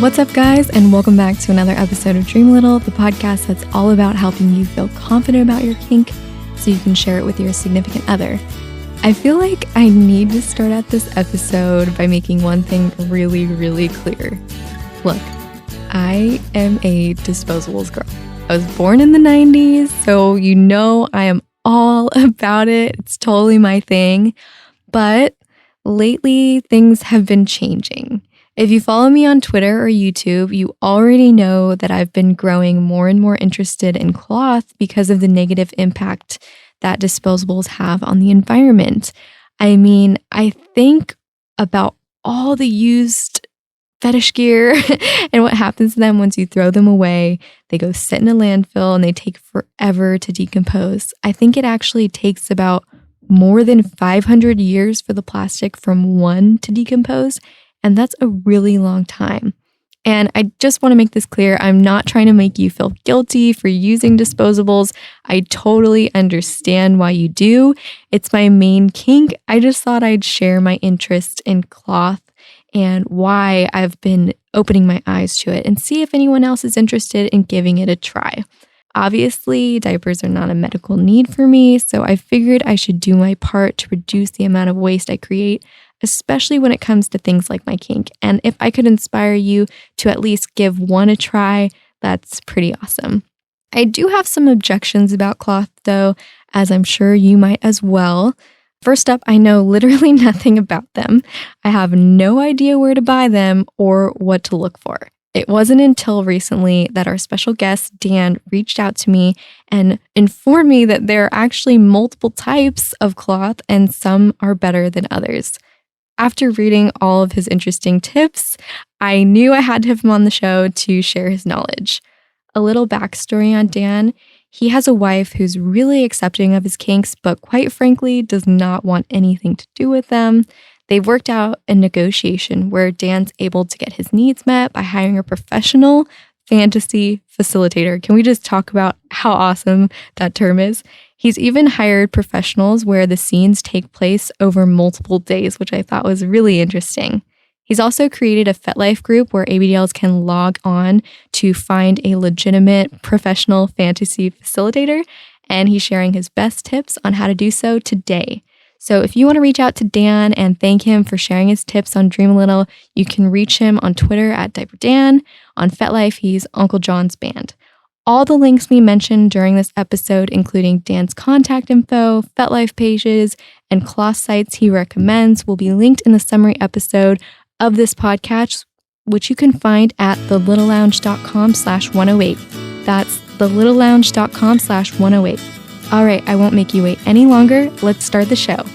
What's up, guys, and welcome back to another episode of Dream a Little, the podcast that's all about helping you feel confident about your kink so you can share it with your significant other. I feel like I need to start out this episode by making one thing really, really clear. Look, I am a disposables girl. I was born in the 90s, so you know I am all about it. It's totally my thing. But lately, things have been changing. If you follow me on Twitter or YouTube, you already know that I've been growing more and more interested in cloth because of the negative impact that disposables have on the environment. I mean, I think about all the used fetish gear and what happens to them once you throw them away. They go sit in a landfill and they take forever to decompose. I think it actually takes about more than 500 years for the plastic from one to decompose. And that's a really long time. And I just want to make this clear. I'm not trying to make you feel guilty for using disposables. I totally understand why you do. It's my main kink. I just thought I'd share my interest in cloth and why I've been opening my eyes to it and see if anyone else is interested in giving it a try. Obviously, diapers are not a medical need for me, so I figured I should do my part to reduce the amount of waste I create, especially when it comes to things like my kink. And if I could inspire you to at least give one a try, that's pretty awesome. I do have some objections about cloth though, as I'm sure you might as well. First up, I know literally nothing about them. I have no idea where to buy them or what to look for. It wasn't until recently that our special guest, Dan, reached out to me and informed me that there are actually multiple types of cloth and some are better than others. After reading all of his interesting tips, I knew I had to have him on the show to share his knowledge. A little backstory on Dan. He has a wife who's really accepting of his kinks, but quite frankly does not want anything to do with them. They've worked out a negotiation where Dan's able to get his needs met by hiring a professional fantasy facilitator. Can we just talk about how awesome that term is? He's even hired professionals where the scenes take place over multiple days, which I thought was really interesting. He's also created a FetLife group where ABDLs can log on to find a legitimate professional fantasy facilitator, and he's sharing his best tips on how to do so today. So if you want to reach out to Dan and thank him for sharing his tips on Dream a Little, you can reach him on Twitter at Diaper Dan. On FetLife, he's Uncle John's Band. All the links we mentioned during this episode, including Dan's contact info, FetLife pages, and cloth sites he recommends, will be linked in the summary episode of this podcast, which you can find at thelittlelounge.com/108. That's thelittlelounge.com/108. All right, I won't make you wait any longer. Let's start the show.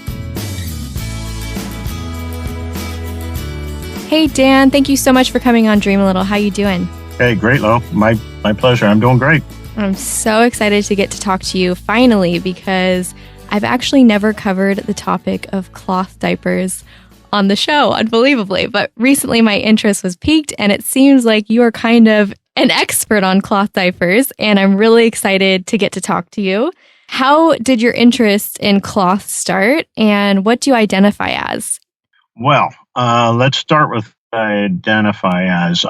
Hey, Dan, thank you so much for coming on Dream a Little. How you doing? Hey, great, Lo. My pleasure. I'm doing great. I'm so excited to get to talk to you finally because I've actually never covered the topic of cloth diapers on the show, unbelievably. But recently my interest was piqued and it seems like you are kind of an expert on cloth diapers and I'm really excited to get to talk to you. How did your interest in cloth start and what do you identify as? Well, let's start with identify as.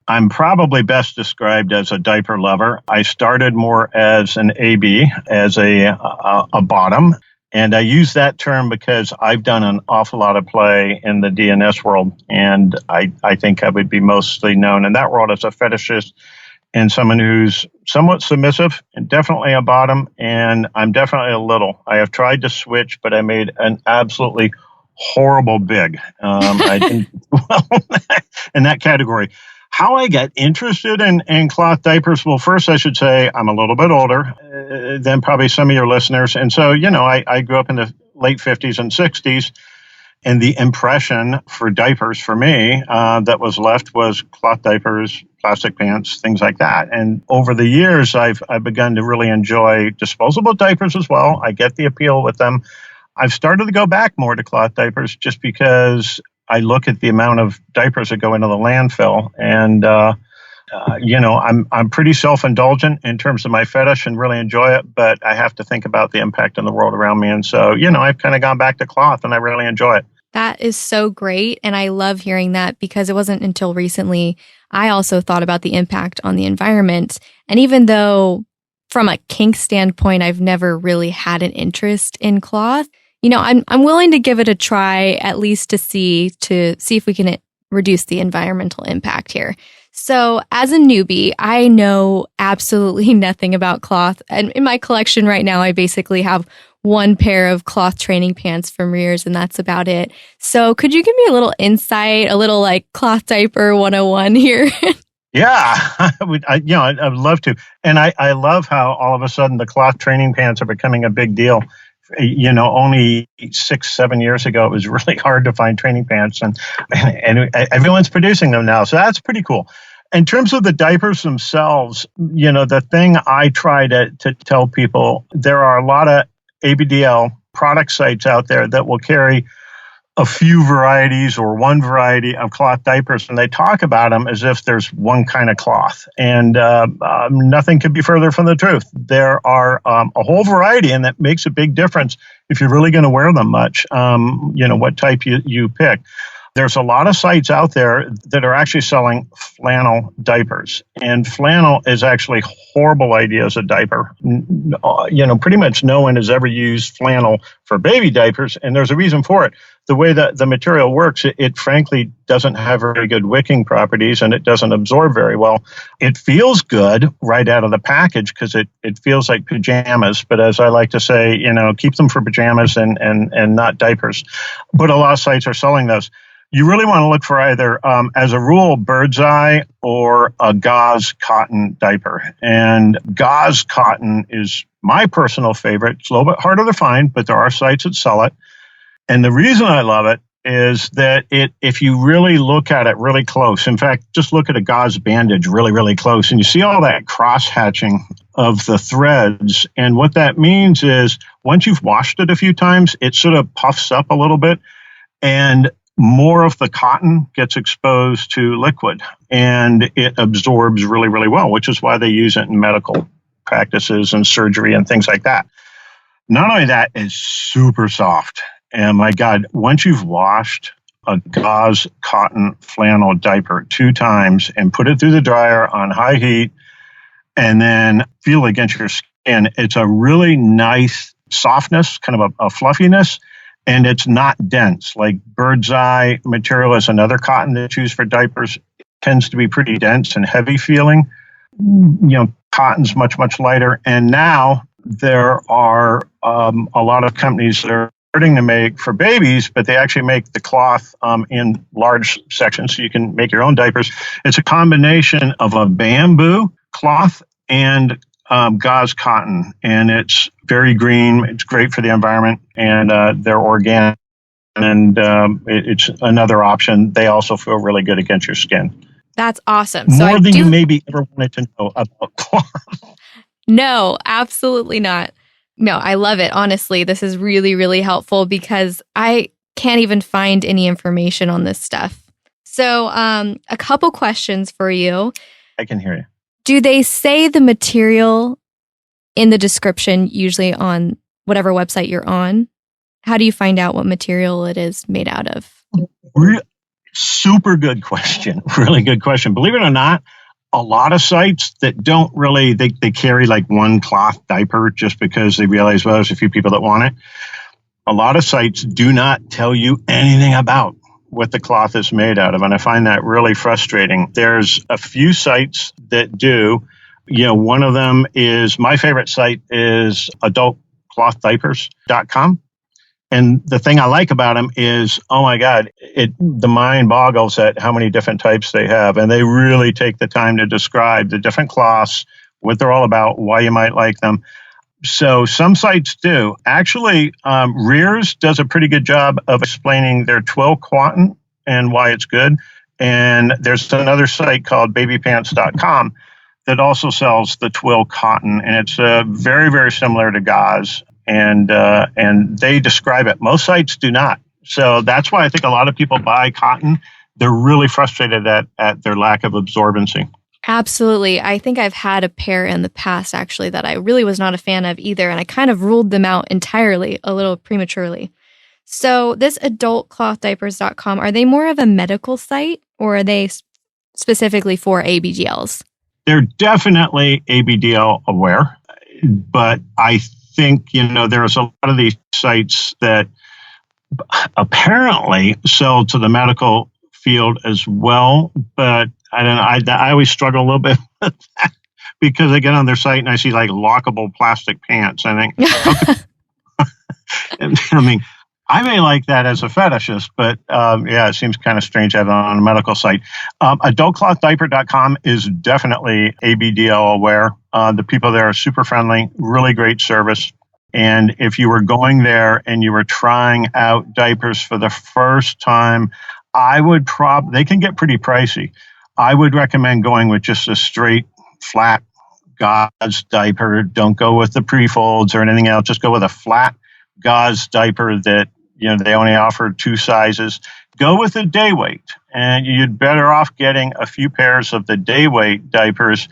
I'm probably best described as a diaper lover. I started more as an AB, as a bottom. And I use that term because I've done an awful lot of play in the DNS world. And I think I would be mostly known in that world as a fetishist and someone who's somewhat submissive and definitely a bottom. And I'm definitely a little. I have tried to switch, but I made an absolutely horrible big. I didn't, well, in that category. How I got interested in cloth diapers, well, first I should say I'm a little bit older than probably some of your listeners. And so, I grew up in the late 50s and 60s. And the impression for diapers for me that was left was cloth diapers, plastic pants, things like that. And over the years, I've begun to really enjoy disposable diapers as well. I get the appeal with them. I've started to go back more to cloth diapers just because I look at the amount of diapers that go into the landfill. And, I'm pretty self-indulgent in terms of my fetish and really enjoy it, but I have to think about the impact on the world around me. And so, I've kind of gone back to cloth and I really enjoy it. That is so great. And I love hearing that because it wasn't until recently I also thought about the impact on the environment. And even though from a kink standpoint, I've never really had an interest in cloth, I'm willing to give it a try, at least to see if we can reduce the environmental impact here. So as a newbie, I know absolutely nothing about cloth. And in my collection right now, I basically have one pair of cloth training pants from Rears, and that's about it. So could you give me a little insight, a little like cloth diaper 101 here? Yeah, I'd love to. And I love how all of a sudden the cloth training pants are becoming a big deal. Only 6-7 years ago, it was really hard to find training pants, and everyone's producing them now. So that's pretty cool. In terms of the diapers themselves, the thing I try to tell people, there are a lot of ABDL product sites out there that will carry a few varieties or one variety of cloth diapers, and they talk about them as if there's one kind of cloth. And nothing could be further from the truth. There are a whole variety, and that makes a big difference if you're really going to wear them much, what type you pick. There's a lot of sites out there that are actually selling flannel diapers. And flannel is actually horrible idea as a diaper. Pretty much no one has ever used flannel for baby diapers, and there's a reason for it. The way that the material works, it frankly doesn't have very good wicking properties, and it doesn't absorb very well. It feels good right out of the package because it feels like pajamas. But as I like to say, keep them for pajamas and not diapers. But a lot of sites are selling those. You really want to look for either, as a rule, bird's eye or a gauze cotton diaper. And gauze cotton is my personal favorite. It's a little bit harder to find, but there are sites that sell it. And the reason I love it is that if you really look at it really close, in fact, just look at a gauze bandage really, really close, and you see all that cross-hatching of the threads. And what that means is once you've washed it a few times, it sort of puffs up a little bit, and more of the cotton gets exposed to liquid, and it absorbs really, really well, which is why they use it in medical practices and surgery and things like that. Not only that, it's super soft. And my God, once you've washed a gauze cotton flannel diaper 2 times and put it through the dryer on high heat and then feel it against your skin, it's a really nice softness, kind of a fluffiness. And it's not dense. Like bird's eye material is another cotton that's used for diapers. It tends to be pretty dense and heavy feeling. Cotton's much, much lighter. And now there are a lot of companies that are starting to make for babies, but they actually make the cloth in large sections so you can make your own diapers. It's a combination of a bamboo cloth and gauze cotton, and it's very green. It's great for the environment, and they're organic, and it's another option. They also feel really good against your skin. That's awesome. More than you maybe ever wanted to know about cloth. No, absolutely not. No, I love it. Honestly, this is really, really helpful because I can't even find any information on this stuff. So a couple questions for you. I can hear you. Do they say the material in the description, usually on whatever website you're on? How do you find out what material it is made out of? Super good question. Really good question. Believe it or not, a lot of sites that don't really, they carry like one cloth diaper just because they realize, well, there's a few people that want it. A lot of sites do not tell you anything about what the cloth is made out of. And I find that really frustrating. There's a few sites that do. One of them is, my favorite site is adultclothdiapers.com. And the thing I like about them is, oh my God, the mind boggles at how many different types they have. And they really take the time to describe the different cloths, what they're all about, why you might like them. So some sites do. Actually, Rears does a pretty good job of explaining their twill cotton and why it's good. And there's another site called babypants.com that also sells the twill cotton. And it's very, very similar to gauze. And they describe it. Most sites do not. So that's why I think a lot of people buy cotton. They're really frustrated at their lack of absorbency. Absolutely. I think I've had a pair in the past, actually, that I really was not a fan of either. And I kind of ruled them out entirely, a little prematurely. So this adultclothdiapers.com, are they more of a medical site or are they specifically for ABDLs? They're definitely ABDL aware, but I think, there's a lot of these sites that apparently sell to the medical field as well, but I don't know. I always struggle a little bit with that because I get on their site and I see like lockable plastic pants. I think, I mean, I may like that as a fetishist, but it seems kind of strange to have it on a medical site. Adultclothdiaper.com is definitely ABDL aware. The people there are super friendly, really great service. And if you were going there and you were trying out diapers for the first time, they can get pretty pricey. I would recommend going with just a straight, flat gauze diaper. Don't go with the pre-folds or anything else. Just go with a flat gauze diaper that, they only offer 2 sizes. Go with a day weight, and you'd better off getting a few pairs of the day weight diapers.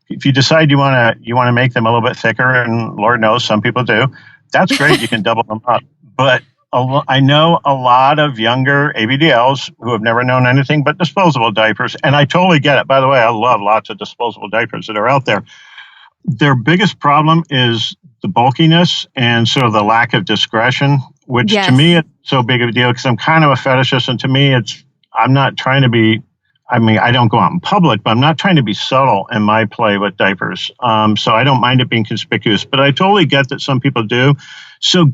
If you decide you want to make them a little bit thicker, and Lord knows some people do, that's great. You can double them up. But I know a lot of younger ABDLs who have never known anything but disposable diapers, and I totally get it. By the way, I love lots of disposable diapers that are out there. Their biggest problem is the bulkiness and sort of the lack of discretion, which to me is so big of a deal because I'm kind of a fetishist, and to me I'm not trying to be. I mean, I don't go out in public, but I'm not trying to be subtle in my play with diapers. So I don't mind it being conspicuous, but I totally get that some people do. So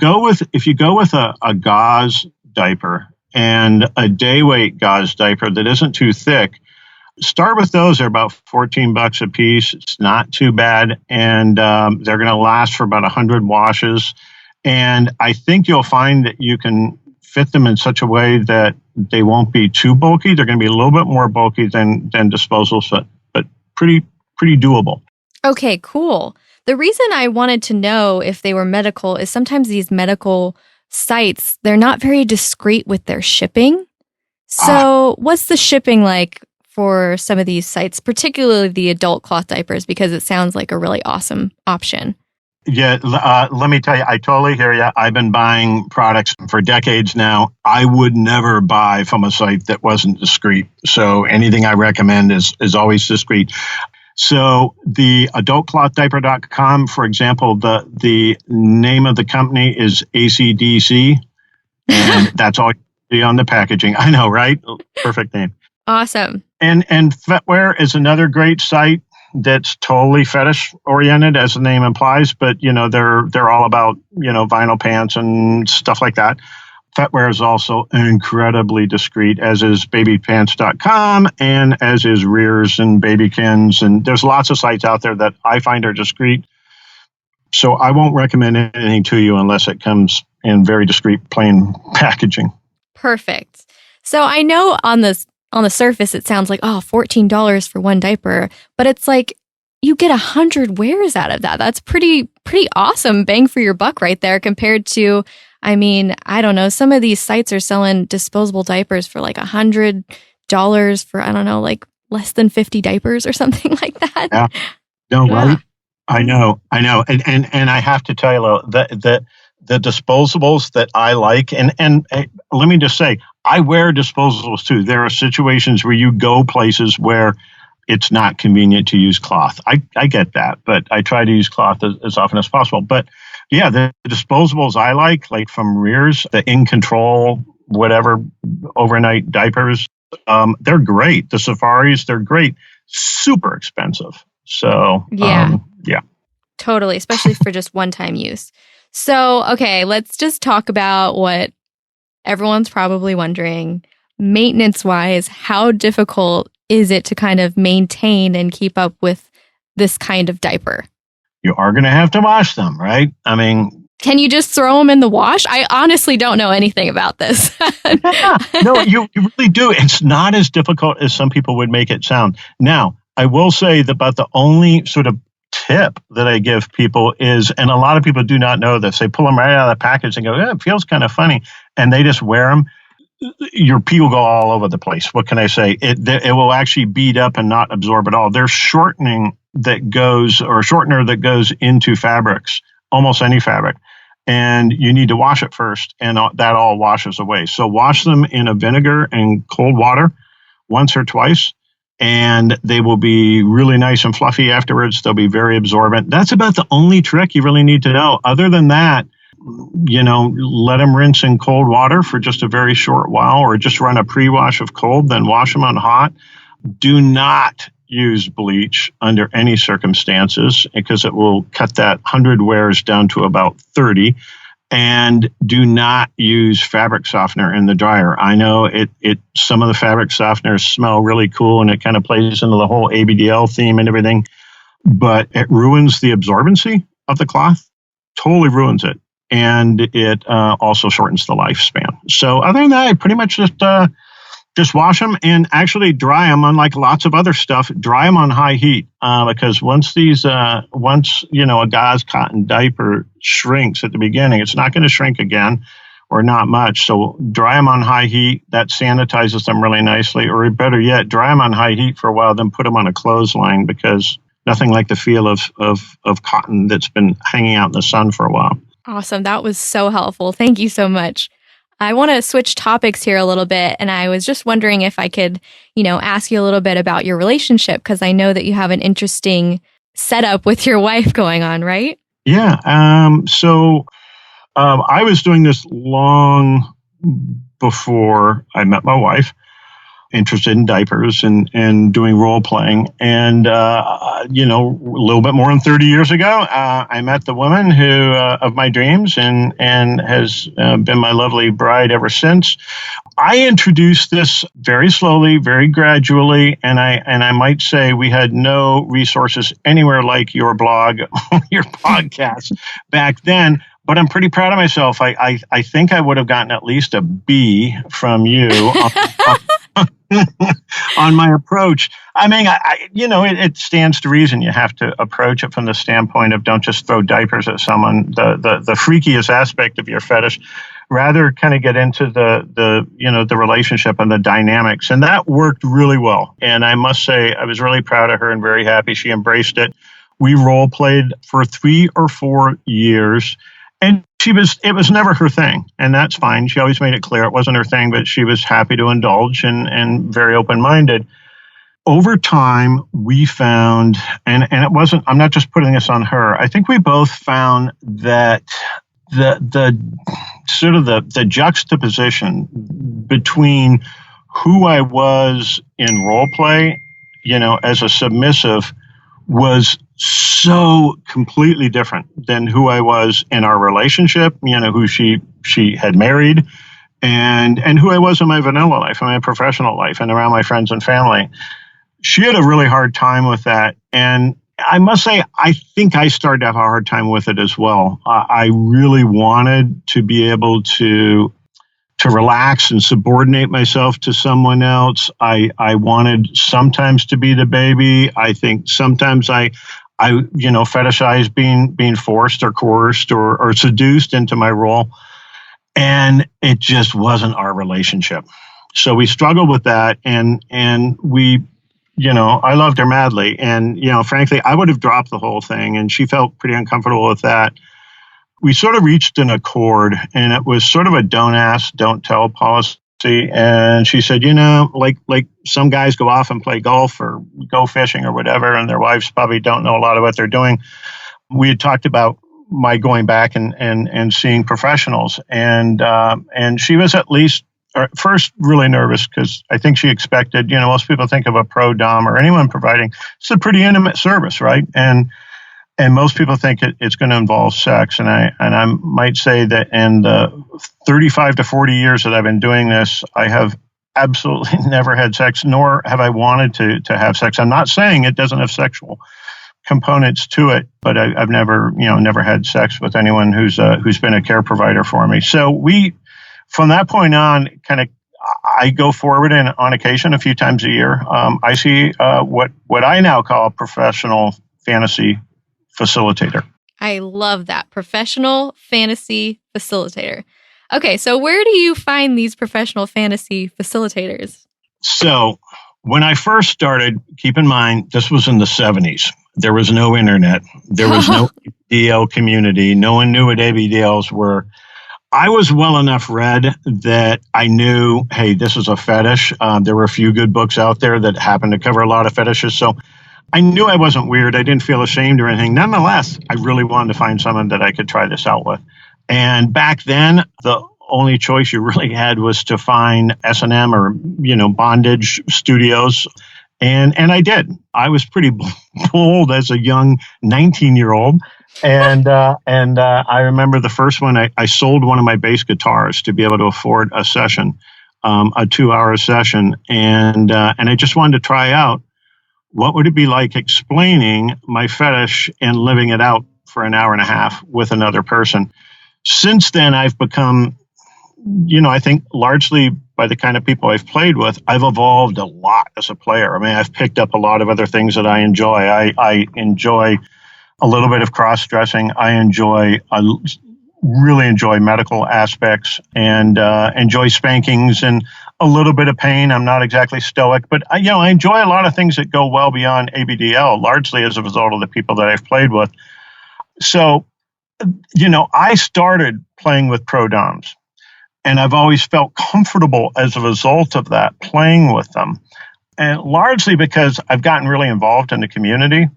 if you go with a gauze diaper and a day weight gauze diaper that isn't too thick, start with those. They're about $14 a piece. It's not too bad. And they're going to last for about 100 washes. And I think you'll find that you can fit them in such a way that they won't be too bulky. They're going to be a little bit more bulky than disposals, but pretty doable. Okay, cool. The reason I wanted to know if they were medical is sometimes these medical sites, they're not very discreet with their shipping. So what's the shipping like for some of these sites, particularly the adult cloth diapers, because it sounds like a really awesome option? Yeah, let me tell you, I totally hear you. I've been buying products for decades now. I would never buy from a site that wasn't discreet. So anything I recommend is always discreet. So the adultclothdiaper.com, for example, the name of the company is ACDC, and that's all you see on the packaging. I know, right? Perfect name. Awesome. And Fetwear is another great site that's totally fetish oriented, as the name implies, but they're all about vinyl pants and stuff like that. Fetwear is also incredibly discreet, as is babypants.com and as is Rears and Babykins, and there's lots of sites out there that I find are discreet. So I won't recommend anything to you unless it comes in very discreet plain packaging. Perfect. So I know on the surface, it sounds like, $14 for one diaper, but it's like you get 100 wears out of that. That's pretty awesome bang for your buck right there compared to, I mean, I don't know, some of these sites are selling disposable diapers for like $100 for, I don't know, like less than 50 diapers or something like that. Yeah. No, yeah. Right? I know. And I have to tell you, the disposables that I like, and let me just say, I wear disposables too. There are situations where you go places where it's not convenient to use cloth. I get that, but I try to use cloth as often as possible. But yeah, the disposables I like from Rears, the In Control, whatever, overnight diapers, they're great. The Safaris, they're great. Super expensive. So yeah. Yeah. Totally, especially for just one-time use. So, okay, let's just talk about what everyone's probably wondering. Maintenance-wise, how difficult is it to kind of maintain and keep up with this kind of diaper? You are going to have to wash them, right? I mean, can you just throw them in the wash? I honestly don't know anything about this. Yeah, no, you really do. It's not as difficult as some people would make it sound. Now, I will say that about the only sort of tip that I give people is, and a lot of people do not know this, they pull them right out of the package and go, it feels kind of funny, and they just wear them. Your pee will go all over the place. What can I say? It will actually bead up and not absorb at all. There's shortener that goes into fabrics, almost any fabric. and you need to wash it first, and that all washes away. So wash them in a vinegar and cold water once or twice, and they will be really nice and fluffy afterwards. They'll be very absorbent. That's about the only trick you really need to know. Other than that, let them rinse in cold water for just a very short while, or just run a pre-wash of cold, then wash them on hot. Do not use bleach under any circumstances, because it will cut that 100 wears down to about 30. And do not use fabric softener in the dryer. I know some of the fabric softeners smell really cool, and it kind of plays into the whole ABDL theme and everything, but it ruins the absorbency of the cloth, totally ruins it. And it also shortens the lifespan. So other than that, I pretty much just wash them and actually dry them. Unlike lots of other stuff, dry them on high heat, because once a gauze cotton diaper shrinks at the beginning, it's not going to shrink again, or not much. So dry them on high heat. That sanitizes them really nicely. Or better yet, dry them on high heat for a while, then put them on a clothesline, because nothing like the feel of cotton that's been hanging out in the sun for a while. Awesome. That was so helpful. Thank you so much. I want to switch topics here a little bit, and I was just wondering if I could, ask you a little bit about your relationship, because I know that you have an interesting setup with your wife going on, right? Yeah. So I was doing this long before I met my wife, interested in diapers and doing role playing. And, a little bit more than 30 years ago, I met the woman of my dreams and has been my lovely bride ever since. I introduced this very slowly, very gradually, and I might say we had no resources anywhere like your blog, your podcast back then. But I'm pretty proud of myself. I think I would have gotten at least a B from you on my approach. I mean, it stands to reason. You have to approach it from the standpoint of don't just throw diapers at someone, the freakiest aspect of your fetish. Rather, kind of get into the relationship and the dynamics, and that worked really well. And I must say, I was really proud of her and very happy she embraced it. We role played for 3 or 4 years. And it was never her thing, and that's fine. She always made it clear it wasn't her thing, but she was happy to indulge and very open-minded. Over time, we found, and it wasn't, I'm not just putting this on her, I think we both found that the sort of the juxtaposition between who I was in role play, as a submissive, was so completely different than who I was in our relationship, who she had married, and who I was in my vanilla life, in my professional life, and around my friends and family. She had a really hard time with that. And I must say, I think I started to have a hard time with it as well. I really wanted to be able to relax and subordinate myself to someone else. I wanted sometimes to be the baby. I think sometimes I fetishize being forced or coerced or seduced into my role. And it just wasn't our relationship. So we struggled with that, and we, I loved her madly. And, frankly, I would have dropped the whole thing, and she felt pretty uncomfortable with that. We sort of reached an accord, and it was sort of a don't ask, don't tell policy. And she said, like some guys go off and play golf or go fishing or whatever, and their wives probably don't know a lot of what they're doing. We had talked about my going back and seeing professionals, and she was at least first really nervous, because I think she expected, most people think of a pro dom or anyone providing, it's a pretty intimate service, right? And most people think it's going to involve sex. And I might say that in the 35 to 40 years that I've been doing this, I have absolutely never had sex, nor have I wanted to have sex. I'm not saying it doesn't have sexual components to it, but I've never had sex with anyone who's been a care provider for me. So from that point on, I go forward, and on occasion, a few times a year, I see what I now call a professional fantasy facilitator. I love that. Professional fantasy facilitator. Okay, so where do you find these professional fantasy facilitators? So when I first started, keep in mind, this was in the 70s. There was no internet. There was ABDL community. No one knew what ABDLs were. I was well enough read that I knew, hey, this is a fetish. There were a few good books out there that happened to cover a lot of fetishes. So I knew I wasn't weird. I didn't feel ashamed or anything. Nonetheless, I really wanted to find someone that I could try this out with. And back then, the only choice you really had was to find S&M or, bondage studios. And I did. I was pretty bold as a young 19-year-old. And I remember the first one, I sold one of my bass guitars to be able to afford a session, a 2-hour session. And I just wanted to try out what would it be like explaining my fetish and living it out for an hour and a half with another person. Since then, I've become, I think largely by the kind of people I've played with, I've evolved a lot as a player. I mean, I've picked up a lot of other things that I enjoy. I enjoy a little bit of cross-dressing. I really enjoy medical aspects and enjoy spankings and a little bit of pain. I'm not exactly stoic, but I enjoy a lot of things that go well beyond ABDL, largely as a result of the people that I've played with. So, I started playing with pro doms, and I've always felt comfortable as a result of that, playing with them. And largely because I've gotten really involved in the community.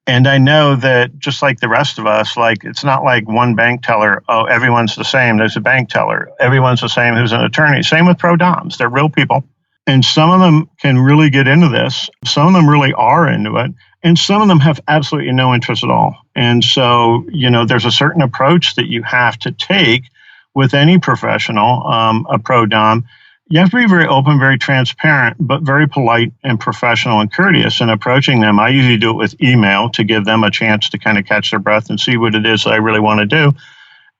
And I know that just like the rest of us, it's not like one bank teller, oh, everyone's the same. There's a bank teller. Everyone's the same who's an attorney. Same with pro doms. They're real people. And some of them can really get into this. Some of them really are into it. And some of them have absolutely no interest at all. And so, there's a certain approach that you have to take with any professional, a pro dom. You have to be very open, very transparent, but very polite and professional and courteous in approaching them. I usually do it with email to give them a chance to kind of catch their breath and see what it is that I really want to do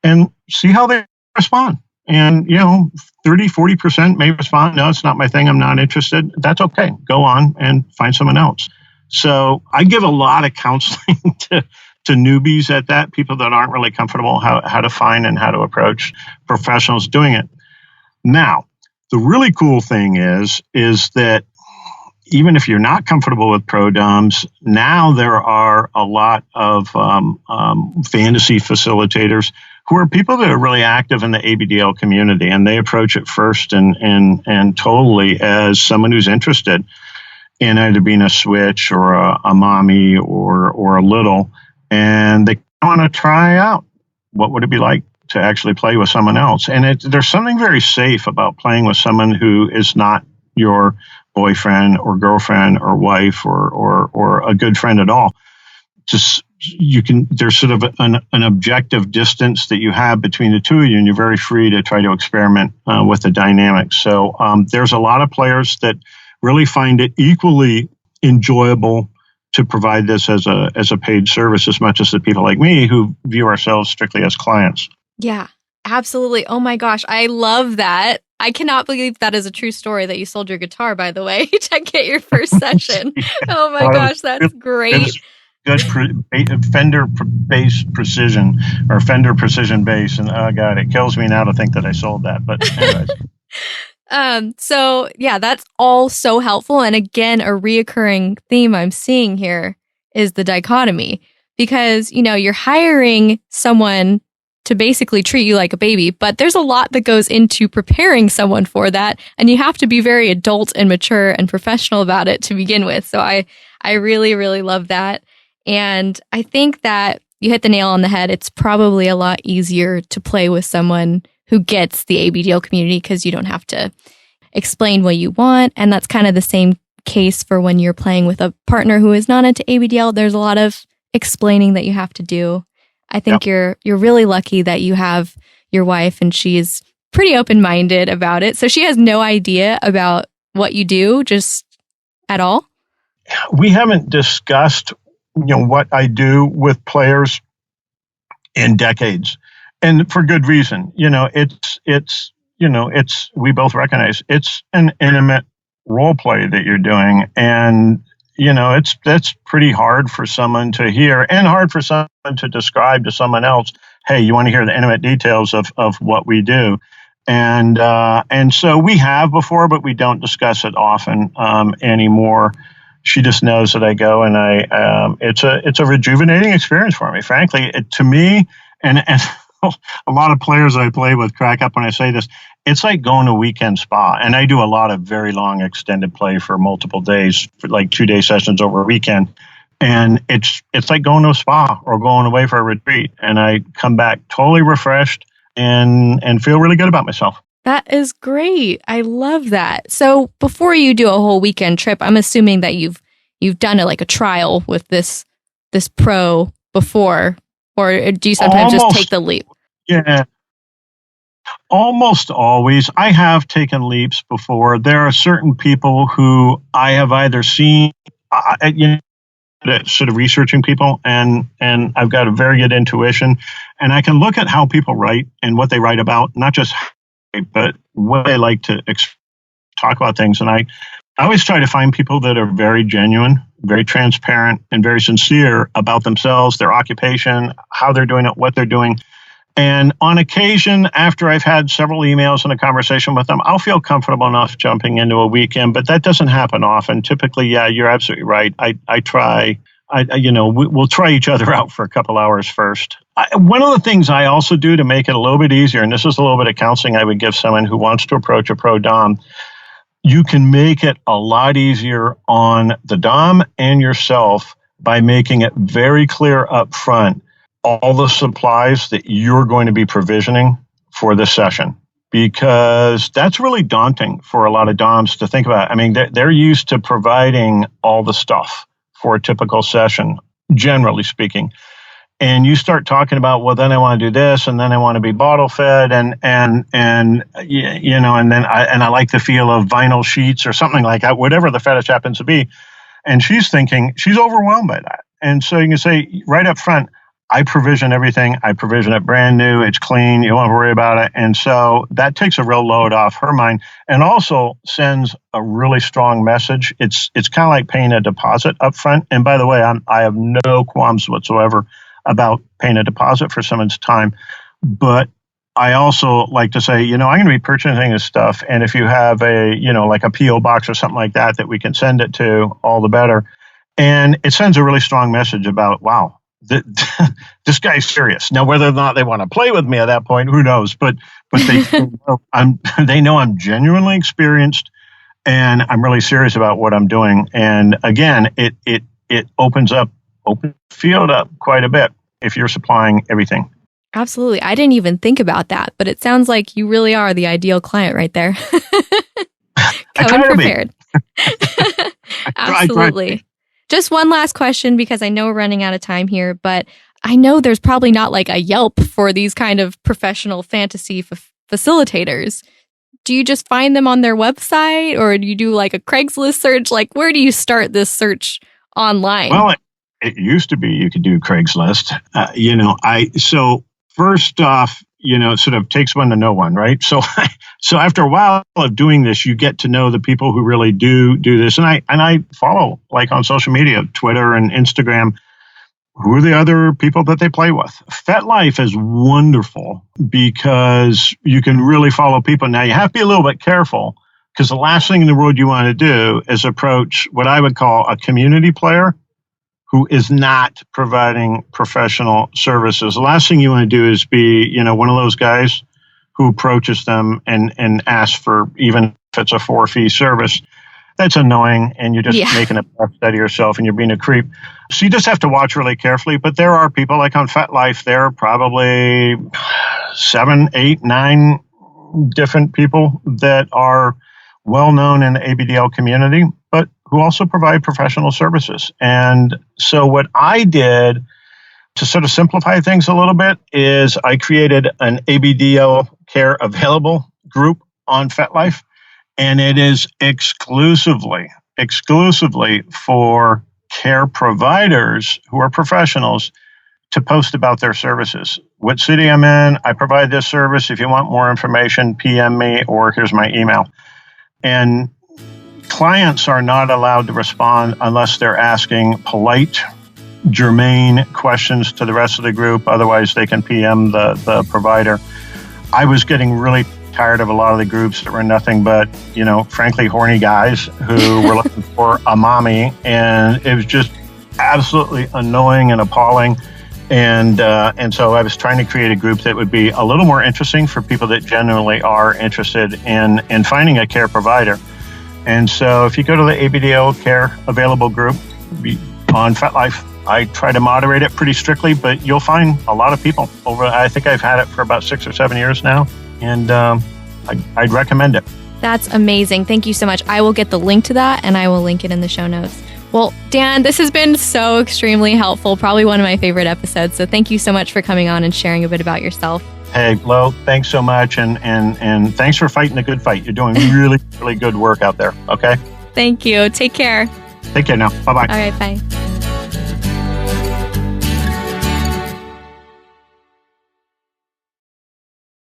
and see how they respond. And, 30-40% may respond, no, it's not my thing, I'm not interested. That's okay. Go on and find someone else. So I give a lot of counseling to newbies at that, people that aren't really comfortable, how to find and how to approach professionals doing it. Now, the really cool thing is that even if you're not comfortable with pro doms, now there are a lot of fantasy facilitators who are people that are really active in the ABDL community, and they approach it first and totally as someone who's interested in either being a switch or a mommy or a little, and they want to try out what would it be like to actually play with someone else. And there's something very safe about playing with someone who is not your boyfriend or girlfriend or wife or a good friend at all. There's sort of an objective distance that you have between the two of you, and you're very free to try to experiment with the dynamics. So there's a lot of players that really find it equally enjoyable to provide this as a paid service as much as the people like me who view ourselves strictly as clients. Yeah, absolutely. Oh my gosh, I love that. I cannot believe that is a true story that you sold your guitar, by the way, to get your first session. Oh my gosh, that's great. Good Fender bass precision or Fender precision bass. And oh God, it kills me now to think that I sold that. But anyways. So yeah, that's all so helpful. And again, a reoccurring theme I'm seeing here is the dichotomy, because, you're hiring someone to basically treat you like a baby, but there's a lot that goes into preparing someone for that. And you have to be very adult and mature and professional about it to begin with. So I really, really love that. And I think that you hit the nail on the head. It's probably a lot easier to play with someone who gets the ABDL community because you don't have to explain what you want. And that's kind of the same case for when you're playing with a partner who is not into ABDL. There's a lot of explaining that you have to do. I think you're really lucky that you have your wife and she's pretty open-minded about it. So she has no idea about what you do just at all? We haven't discussed, what I do with players in decades, and for good reason. We both recognize it's an intimate role play that you're doing, and that's pretty hard for someone to hear and hard for someone to describe to someone else. Hey, you want to hear the intimate details of what we do. And so we have before, but we don't discuss it often anymore. she just knows that I go, and it's a rejuvenating experience for me. Frankly, to me, and a lot of players I play with crack up when I say this. It's like going to a weekend spa, and I do a lot of very long extended play for multiple days, for like 2-day sessions over a weekend. And it's like going to a spa or going away for a retreat, and I come back totally refreshed and feel really good about myself. That is great. I love that. So before you do a whole weekend trip, I'm assuming that you've done a trial with this pro before, or do you sometimes just take the leap? Yeah, almost always. I have taken leaps before. There are certain people who I have either seen, sort of researching people, and I've got a very good intuition, and I can look at how people write and what they write about, not just but what they like to talk about things. And I always try to find people that are very genuine, very transparent, and very sincere about themselves, their occupation, how they're doing it, what they're doing. And on occasion, after I've had several emails and a conversation with them, I'll feel comfortable enough jumping into a weekend, but that doesn't happen often. Typically, yeah, you're absolutely right. I try, we'll try each other out for a couple hours first. One of the things I also do to make it a little bit easier, and this is a little bit of counseling I would give someone who wants to approach a pro dom, you can make it a lot easier on the dom and yourself by making it very clear up front all the supplies that you're going to be provisioning for this session, because that's really daunting for a lot of DOMs to think about. I mean, they're used to providing all the stuff for a typical session, generally speaking. And you start talking about, well, then I want to do this, and then I want to be bottle fed, and then I like the feel of vinyl sheets or something like that, whatever the fetish happens to be. And she's thinking, she's overwhelmed by that. And so you can say right up front, I provision everything. I provision it brand new. It's clean. You don't have to worry about it. And so that takes a real load off her mind, and also sends a really strong message. It's kind of like paying a deposit up front. And by the way, I have no qualms whatsoever about paying a deposit for someone's time. But I also like to say, I'm going to be purchasing this stuff. And if you have like a PO box or something like that we can send it to, all the better. And it sends a really strong message about, wow, this guy's serious. Now, whether or not they want to play with me at that point, who knows? But they know I'm genuinely experienced, and I'm really serious about what I'm doing. And again, it opens field up quite a bit if you're supplying everything. Absolutely. I didn't even think about that, but it sounds like you really are the ideal client right there. Coming prepared. Absolutely. Just one last question, because I know we're running out of time here, but I know there's probably not like a Yelp for these kind of professional fantasy facilitators. Do you just find them on their website, or do you do like a Craigslist search? Like, where do you start this search online? Well, it used to be you could do Craigslist. So first off, it sort of takes one to know one, right? So after a while of doing this, you get to know the people who really do this. And I follow, like on social media, Twitter and Instagram, who are the other people that they play with. FetLife is wonderful because you can really follow people. Now, you have to be a little bit careful, because the last thing in the world you want to do is approach what I would call a community player who is not providing professional services. The last thing you want to do is be, one of those guys who approaches them and asks for, even if it's a 4-fee service. That's annoying, and you're just making a best out of yourself, and you're being a creep. So you just have to watch really carefully. But there are people like on FetLife, there are probably 7, 8, 9 different people that are well-known in the ABDL community, but who also provide professional services. And so what I did to sort of simplify things a little bit is I created an ABDL Care Available group on FetLife, and it is exclusively for care providers who are professionals to post about their services. What city I'm in, I provide this service. If you want more information, PM me, or here's my email. And clients are not allowed to respond unless they're asking polite, germane questions to the rest of the group. Otherwise, they can PM the provider. I was getting really tired of a lot of the groups that were nothing but, frankly, horny guys who were looking for a mommy. And it was just absolutely annoying and appalling. And so I was trying to create a group that would be a little more interesting for people that genuinely are interested in finding a care provider. And so if you go to the ABDO Care Available group on FetLife, I try to moderate it pretty strictly, but you'll find a lot of people I think I've had it for about 6 or 7 years now, and I'd recommend it. That's amazing. Thank you so much. I will get the link to that, and I will link it in the show notes. Well, Dan, this has been so extremely helpful, probably one of my favorite episodes. So thank you so much for coming on and sharing a bit about yourself. Hey, Lo, thanks so much, and thanks for fighting the good fight. You're doing really, really good work out there, okay? Thank you. Take care. Take care now. Bye-bye. All right, bye.